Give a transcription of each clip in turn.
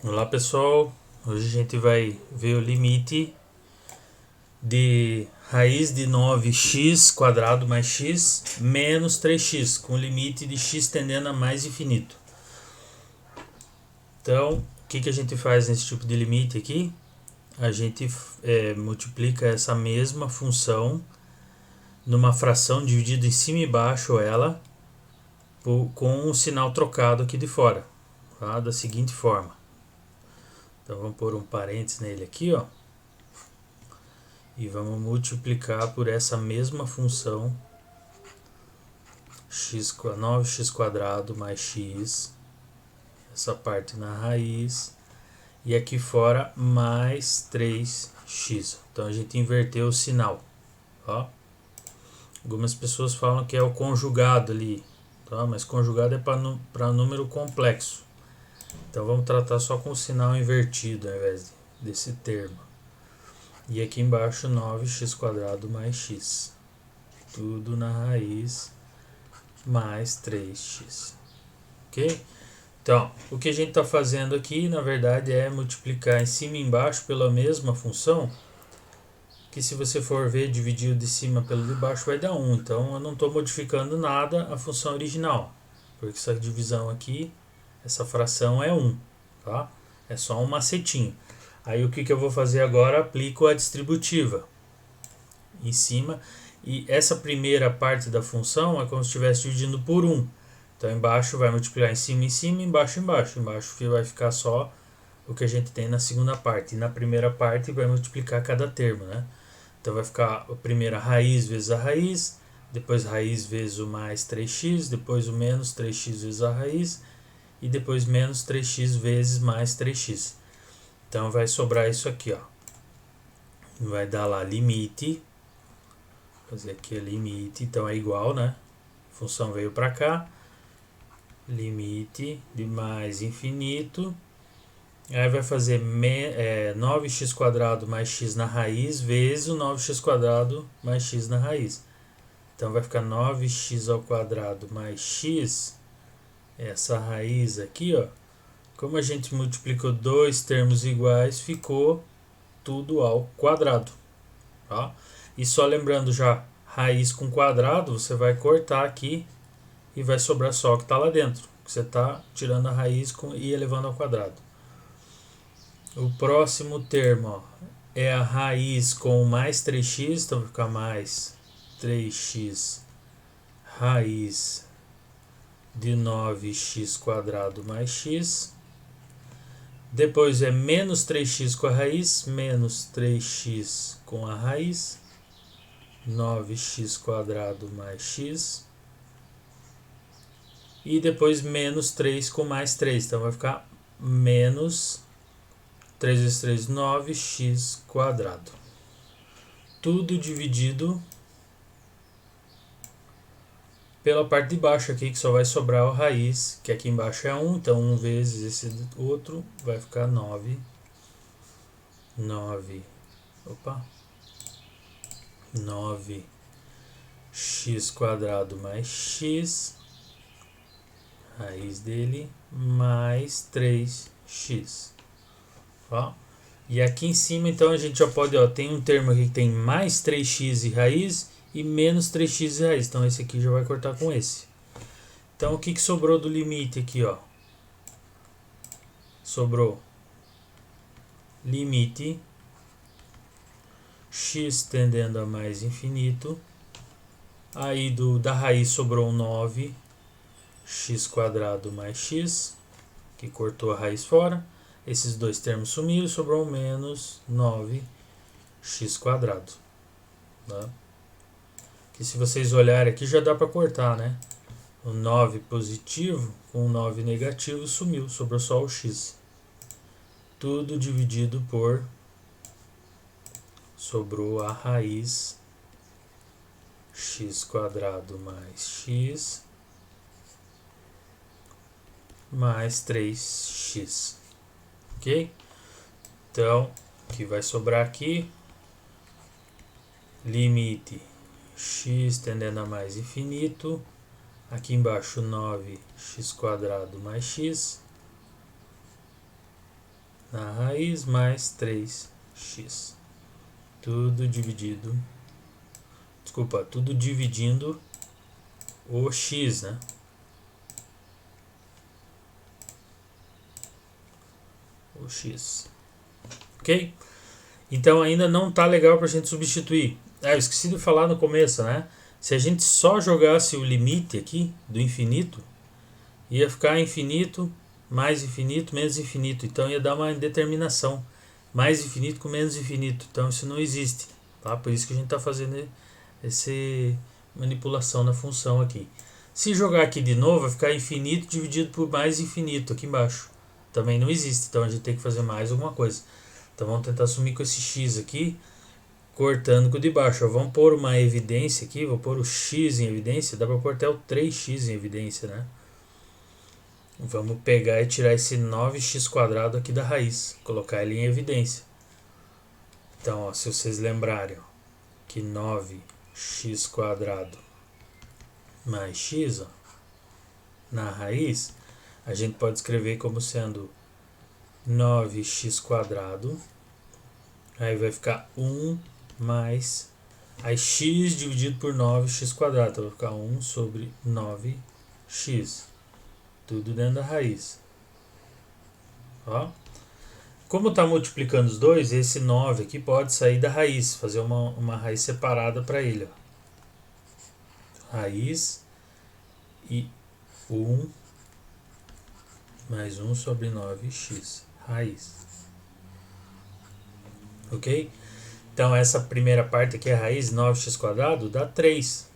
Olá pessoal, hoje a gente vai ver o limite de raiz de 9x² mais x menos 3x, com limite de x tendendo a mais infinito. Então, o que a gente faz nesse tipo de limite aqui? A gente multiplica essa mesma função numa fração dividida em cima e baixo ela com um sinal trocado aqui de fora, tá? Da seguinte forma. Então vamos pôr um parênteses nele aqui, ó. E vamos multiplicar por essa mesma função 9x² mais x, essa parte na raiz, e aqui fora mais 3x. Então a gente inverteu o sinal. Ó. Algumas pessoas falam que é o conjugado ali, tá? Mas conjugado é para número complexo. Então vamos tratar só com o sinal invertido ao invés desse termo. E aqui embaixo 9x² mais x. Tudo na raiz mais 3x. Ok? Então, o que a gente está fazendo aqui, na verdade, é multiplicar em cima e embaixo pela mesma função, que se você for ver, dividir o de cima pelo de baixo vai dar 1. Então, eu não estou modificando nada a função original, porque essa divisão aqui, essa fração é 1, tá? É só um macetinho. Aí, o que eu vou fazer agora? Aplico a distributiva em cima, e essa primeira parte da função é como se estivesse dividindo por 1. Então embaixo vai multiplicar em cima, embaixo, embaixo. Embaixo vai ficar só o que a gente tem na segunda parte. E na primeira parte vai multiplicar cada termo, né? Então vai ficar a primeira raiz vezes a raiz, depois raiz vezes o mais 3x, depois o menos 3x vezes a raiz, e depois menos 3x vezes mais 3x. Então vai sobrar isso aqui, ó. Vai dar lá limite, fazer aqui o limite, então é igual, né? A função veio para cá, limite de mais infinito, aí vai fazer 9x² mais x na raiz vezes o 9x² mais x na raiz. Então vai ficar 9x² mais x, essa raiz aqui, ó. Como a gente multiplicou dois termos iguais, ficou tudo ao quadrado, tá? E só lembrando já, raiz com quadrado, você vai cortar aqui e vai sobrar só o que está lá dentro. Você está tirando a raiz e elevando ao quadrado. O próximo termo, ó, é a raiz com mais 3x, então vai ficar mais 3x raiz de 9x² mais x. Depois é menos 3x com a raiz, menos 3x com a raiz, 9x² mais x. E depois menos 3 com mais 3, então vai ficar menos 3 vezes 3, 9x². Tudo dividido pela parte de baixo aqui, que só vai sobrar a raiz, que aqui embaixo é 1, então 1 vezes esse outro vai ficar 9. 9x² mais x, raiz dele, mais 3x. Ó. E aqui em cima, então, a gente já pode, ó, tem um termo aqui que tem mais 3x e raiz e menos 3x e raiz. Então, esse aqui já vai cortar com esse. Então, o que sobrou do limite aqui, ó? Sobrou limite x tendendo a mais infinito. Aí da raiz sobrou 9x² mais x, que cortou a raiz fora. Esses dois termos sumiram, sobrou menos 9x². Tá? Que se vocês olharem aqui já dá para cortar, né? O 9 positivo com o 9 negativo sumiu, sobrou só o x. Tudo dividido por, sobrou a raiz x² mais x mais 3x. Ok? Então, o que vai sobrar aqui? Limite x tendendo a mais infinito. Aqui embaixo 9x² mais x. na raiz mais 3x. Tudo dividido. Desculpa, tudo dividindo o x, né? O x. Ok? Então ainda não tá legal pra gente substituir. Eu esqueci de falar no começo, né? Se a gente só jogasse o limite aqui do infinito, ia ficar infinito, mais infinito, menos infinito. Então ia dar uma indeterminação. Mais infinito com menos infinito. Então isso não existe. Tá? Por isso que a gente está fazendo essa manipulação na função aqui. Se jogar aqui de novo, vai ficar infinito dividido por mais infinito aqui embaixo. Também não existe. Então a gente tem que fazer mais alguma coisa. Então vamos tentar sumir com esse x aqui, cortando com o de baixo. Vamos pôr uma evidência aqui. Vou pôr o x em evidência. Dá para pôr até o 3x em evidência, né? Vamos pegar e tirar esse 9x² aqui da raiz, colocar ele em evidência. Então, ó, se vocês lembrarem, ó, que 9x² mais x, ó, na raiz, a gente pode escrever como sendo 9x², aí vai ficar 1 mais, aí x dividido por 9x², então vai ficar 1 sobre 9x. Tudo dentro da raiz. Ó. Como está multiplicando os dois, esse 9 aqui pode sair da raiz, fazer uma raiz separada para ele. Ó. Raiz e 1 mais 1 sobre 9x. Raiz. Ok? Então essa primeira parte aqui, a raiz 9x² dá 3.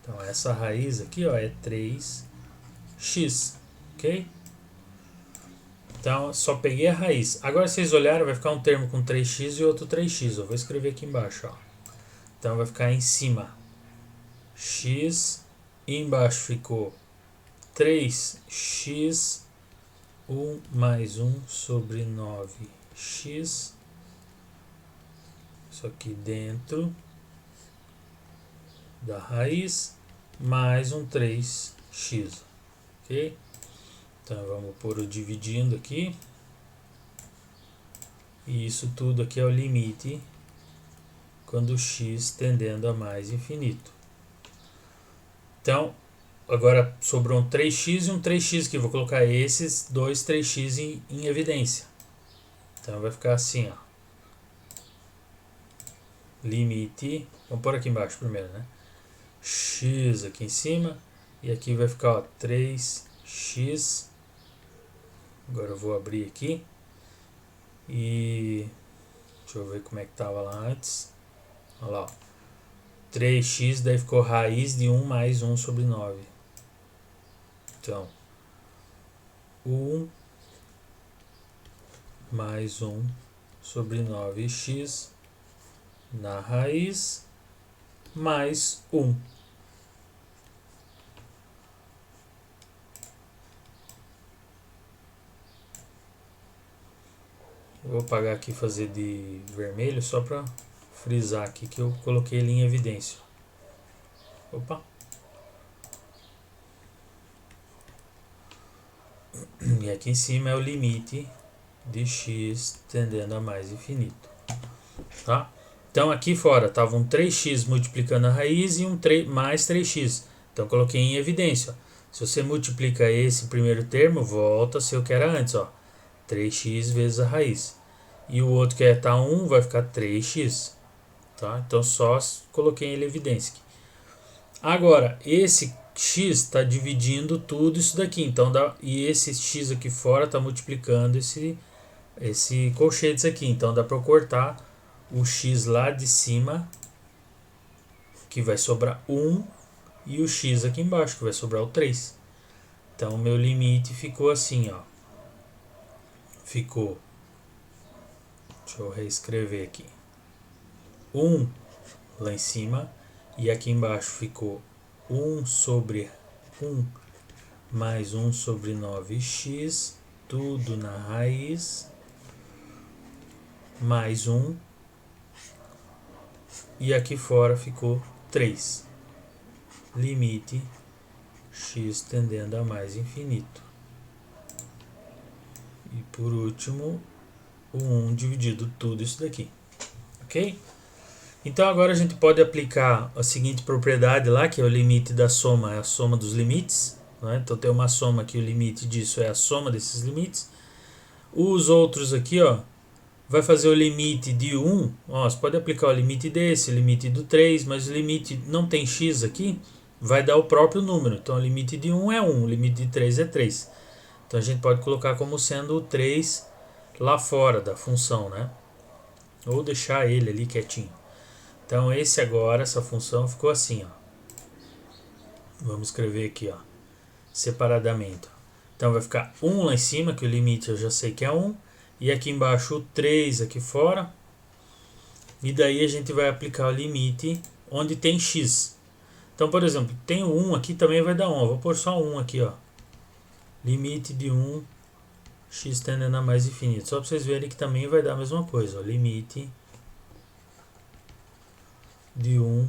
Então essa raiz aqui, ó, é 3x. Ok? Então, só peguei a raiz. Agora, se vocês olharem, vai ficar um termo com 3x e outro 3x. Eu vou escrever aqui embaixo. Ó. Então, vai ficar em cima x. E embaixo ficou 3x. 1 mais 1 sobre 9x. Isso aqui dentro da raiz. Mais um 3x. Ok? Então vamos pôr o dividindo aqui. E isso tudo aqui é o limite quando o x tendendo a mais infinito. Então, agora sobrou um 3x e um 3x aqui. Vou colocar esses dois 3x em evidência. Então vai ficar assim, ó. Limite. Vamos pôr aqui embaixo primeiro, né? X aqui em cima. E aqui vai ficar, ó, 3x. Agora eu vou abrir aqui. E deixa eu ver como é que estava lá antes. Olha lá, ó. 3x, daí ficou raiz de 1 mais 1 sobre 9. Então, 1 mais 1 sobre 9x na raiz mais 1. Vou apagar aqui e fazer de vermelho só para frisar aqui que eu coloquei ele em evidência. Opa! E aqui em cima é o limite de x tendendo a mais infinito. Tá? Então aqui fora estava um 3x multiplicando a raiz e um mais 3x. Então coloquei em evidência. Se você multiplica esse primeiro termo, volta a ser o que era antes. Ó. 3x vezes a raiz. E o outro que é tá 1 vai ficar 3x. Tá? Então só coloquei ele em evidência aqui. Agora, esse x está dividindo tudo isso daqui. Então e esse x aqui fora está multiplicando esse colchetes aqui. Então dá para eu cortar o x lá de cima, que vai sobrar 1, e o x aqui embaixo, que vai sobrar o 3. Então o meu limite ficou assim, ó. Ficou, deixa eu reescrever aqui, 1 lá em cima, e aqui embaixo ficou 1 sobre 1 mais 1 sobre 9x, tudo na raiz, mais 1, e aqui fora ficou 3. Limite x tendendo a mais infinito. E por último, o 1 dividido tudo isso daqui. Ok? Então agora a gente pode aplicar a seguinte propriedade lá, que é o limite da soma, é a soma dos limites. Né? Então tem uma soma aqui, o limite disso é a soma desses limites. Os outros aqui, ó, vai fazer o limite de 1. Ó, você pode aplicar o limite desse, o limite do 3, mas o limite não tem x aqui, vai dar o próprio número. Então o limite de 1 é 1, o limite de 3 é 3. Então a gente pode colocar como sendo o 3 lá fora da função, né? Ou deixar ele ali quietinho. Então esse agora, essa função ficou assim, ó. Vamos escrever aqui, ó, separadamente. Então vai ficar 1 lá em cima, que o limite eu já sei que é 1. E aqui embaixo o 3 aqui fora. E daí a gente vai aplicar o limite onde tem x. Então, por exemplo, tem o 1 aqui, também vai dar 1. Eu vou pôr só 1 aqui, ó. Limite de 1, x tendendo a mais infinito. Só para vocês verem que também vai dar a mesma coisa, ó. Limite de 1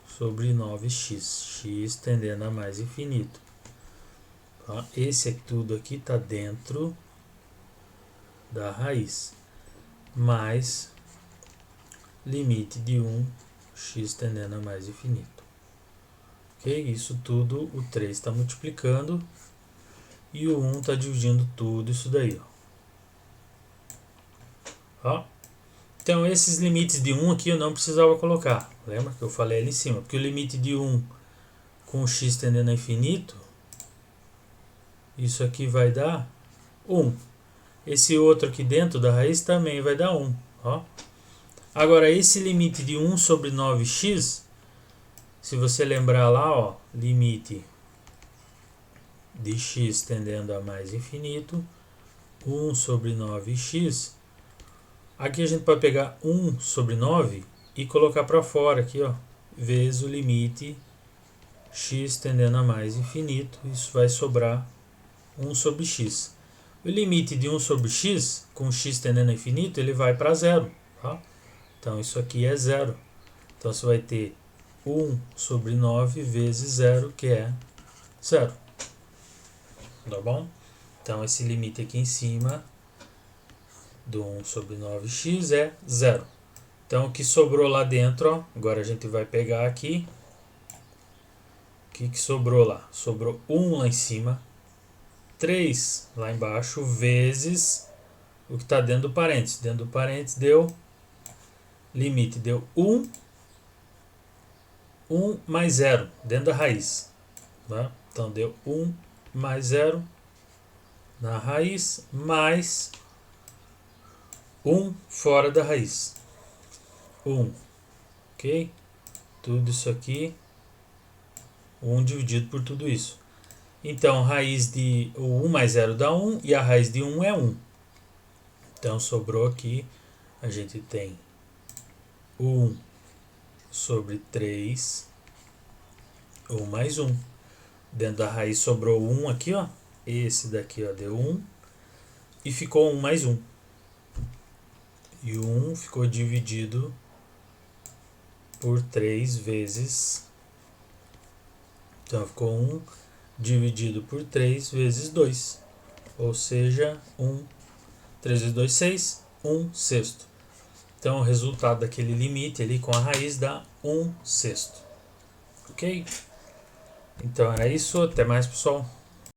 sobre 9x, x tendendo a mais infinito. Tá? Esse tudo aqui está dentro da raiz, mais limite de 1, x tendendo a mais infinito. Ok? Isso tudo, o 3 está multiplicando e o 1 está dividindo tudo isso daí. Ó. Então esses limites de 1 aqui eu não precisava colocar. Lembra que eu falei ali em cima? Porque o limite de 1 com x tendendo a infinito, isso aqui vai dar 1. Esse outro aqui dentro da raiz também vai dar 1. Ó. Agora esse limite de 1 sobre 9x, se você lembrar lá, ó, limite de x tendendo a mais infinito, 1 sobre 9x. Aqui a gente pode pegar 1 sobre 9 e colocar para fora aqui, ó, vezes o limite x tendendo a mais infinito. Isso vai sobrar 1 sobre x. O limite de 1 sobre x, com x tendendo a infinito, ele vai para zero. Tá? Então isso aqui é zero. Então você vai ter 1 sobre 9 vezes 0, que é 0. Tá bom? Então esse limite aqui em cima do 1 sobre 9x é 0. Então o que sobrou lá dentro, ó, agora a gente vai pegar aqui. O que sobrou lá? Sobrou 1 lá em cima, 3 lá embaixo, vezes o que está dentro do parênteses. Dentro do parênteses deu limite, deu 1 mais 0 dentro da raiz. Né? Então deu 1 mais 0 na raiz, mais 1 fora da raiz. 1. Ok? Tudo isso aqui, 1 dividido por tudo isso. Então, raiz de o 1 mais 0 dá 1 e a raiz de 1 é 1. Então, sobrou aqui, a gente tem 1 sobre 3, 1 mais 1. Dentro da raiz sobrou 1 aqui, ó. Esse daqui, ó, deu 1. E ficou 1 mais 1. E o 1 ficou dividido por 3 vezes. Então, ficou 1 dividido por 3 vezes 2. Ou seja, 3 vezes 2, 6. 1 sexto. Então, o resultado daquele limite ali com a raiz dá 1 sexto. Ok? Então, era isso. Até mais, pessoal.